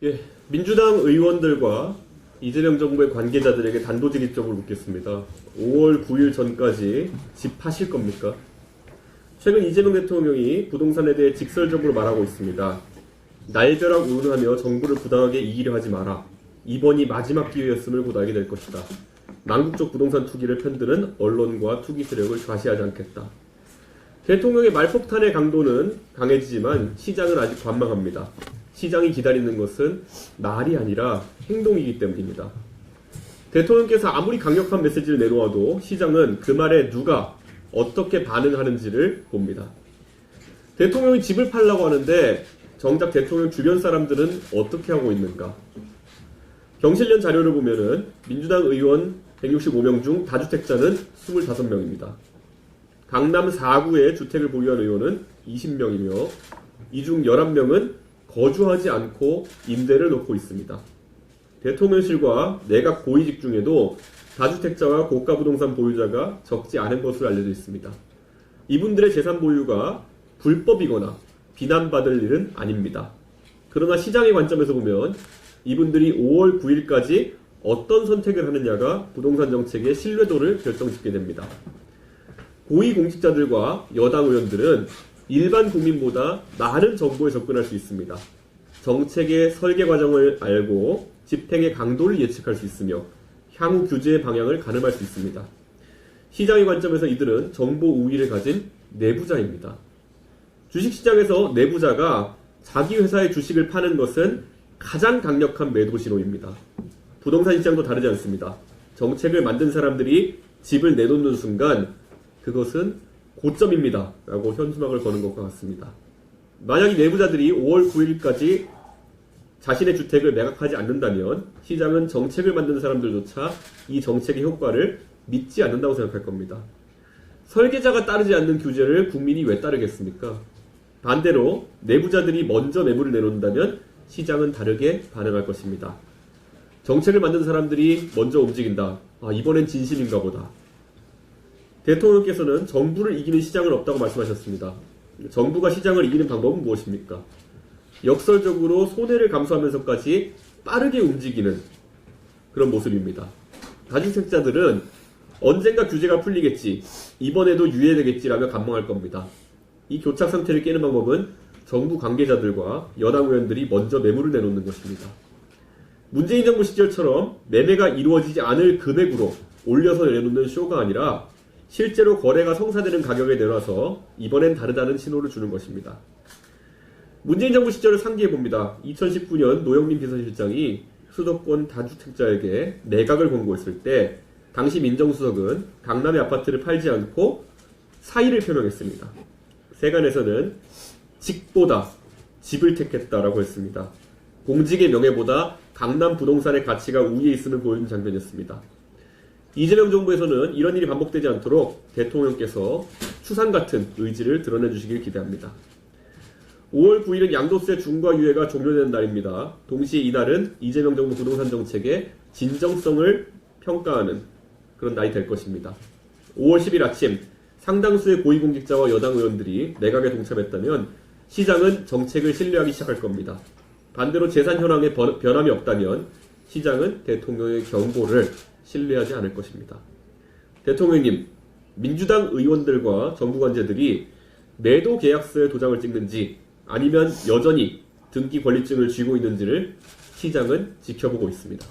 예, 민주당 의원들과 이재명 정부의 관계자들에게 단도직입적으로 묻겠습니다. 5월 9일 전까지 집 파실 겁니까? 최근 이재명 대통령이 부동산에 대해 직설적으로 말하고 있습니다. 날벼락 운운하며 정부를 부당하게 이기려 하지 마라. 이번이 마지막 기회였음을 곧 알게 될 것이다. 망국적 부동산 투기를 편드는 언론과 투기 세력을 좌시하지 않겠다. 대통령의 말폭탄의 강도는 강해지지만 시장은 아직 관망합니다. 시장이 기다리는 것은 말이 아니라 행동이기 때문입니다. 대통령께서 아무리 강력한 메시지를 내놓아도 시장은 그 말에 누가 어떻게 반응하는지를 봅니다. 대통령이 집을 팔라고 하는데 정작 대통령 주변 사람들은 어떻게 하고 있는가? 경실련 자료를 보면은 민주당 의원 165명 중 다주택자는 25명입니다. 강남 4구에 주택을 보유한 의원은 20명이며 이 중 11명은 거주하지 않고 임대를 놓고 있습니다. 대통령실과 내각 고위직 중에도 다주택자와 고가 부동산 보유자가 적지 않은 것으로 알려져 있습니다. 이분들의 재산 보유가 불법이거나 비난받을 일은 아닙니다. 그러나 시장의 관점에서 보면 이분들이 5월 9일까지 어떤 선택을 하느냐가 부동산 정책의 신뢰도를 결정짓게 됩니다. 고위공직자들과 여당 의원들은 일반 국민보다 많은 정보에 접근할 수 있습니다. 정책의 설계 과정을 알고 집행의 강도를 예측할 수 있으며 향후 규제의 방향을 가늠할 수 있습니다. 시장의 관점에서 이들은 정보 우위를 가진 내부자입니다. 주식시장에서 내부자가 자기 회사의 주식을 파는 것은 가장 강력한 매도 신호입니다. 부동산 시장도 다르지 않습니다. 정책을 만든 사람들이 집을 내놓는 순간 그것은 고점입니다. 라고 현수막을 거는 것과 같습니다. 만약 이 내부자들이 5월 9일까지 자신의 주택을 매각하지 않는다면 시장은 정책을 만든 사람들조차 이 정책의 효과를 믿지 않는다고 생각할 겁니다. 설계자가 따르지 않는 규제를 국민이 왜 따르겠습니까? 반대로 내부자들이 먼저 매물을 내놓는다면 시장은 다르게 반응할 것입니다. 정책을 만든 사람들이 먼저 움직인다. 이번엔 진심인가 보다. 대통령께서는 정부를 이기는 시장은 없다고 말씀하셨습니다. 정부가 시장을 이기는 방법은 무엇입니까? 역설적으로 손해를 감수하면서까지 빠르게 움직이는 그런 모습입니다. 다주택자들은 언젠가 규제가 풀리겠지, 이번에도 유예되겠지라며 관망할 겁니다. 이 교착 상태를 깨는 방법은 정부 관계자들과 여당 의원들이 먼저 매물을 내놓는 것입니다. 문재인 정부 시절처럼 매매가 이루어지지 않을 금액으로 올려서 내놓는 쇼가 아니라 실제로 거래가 성사되는 가격에 내놔서 이번엔 다르다는 신호를 주는 것입니다. 문재인 정부 시절을 상기해봅니다. 2019년 노영민 비서실장이 수도권 다주택자에게 매각을 권고했을 때 당시 민정수석은 강남의 아파트를 팔지 않고 사의를 표명했습니다. 세간에서는 직보다 집을 택했다라고 했습니다. 공직의 명예보다 강남 부동산의 가치가 우위에 있음을 보여준 장면이었습니다. 이재명 정부에서는 이런 일이 반복되지 않도록 대통령께서 추상 같은 의지를 드러내 주시길 기대합니다. 5월 9일은 양도세 중과 유예가 종료되는 날입니다. 동시에 이날은 이재명 정부 부동산 정책의 진정성을 평가하는 그런 날이 될 것입니다. 5월 10일 아침 상당수의 고위공직자와 여당 의원들이 내각에 동참했다면 시장은 정책을 신뢰하기 시작할 겁니다. 반대로 재산 현황에 변함이 없다면 시장은 대통령의 경고를 신뢰하지 않을 것입니다. 대통령님, 민주당 의원들과 정부 관계자들이 매도 계약서에 도장을 찍는지 아니면 여전히 등기 권리증을 쥐고 있는지를 시장은 지켜보고 있습니다.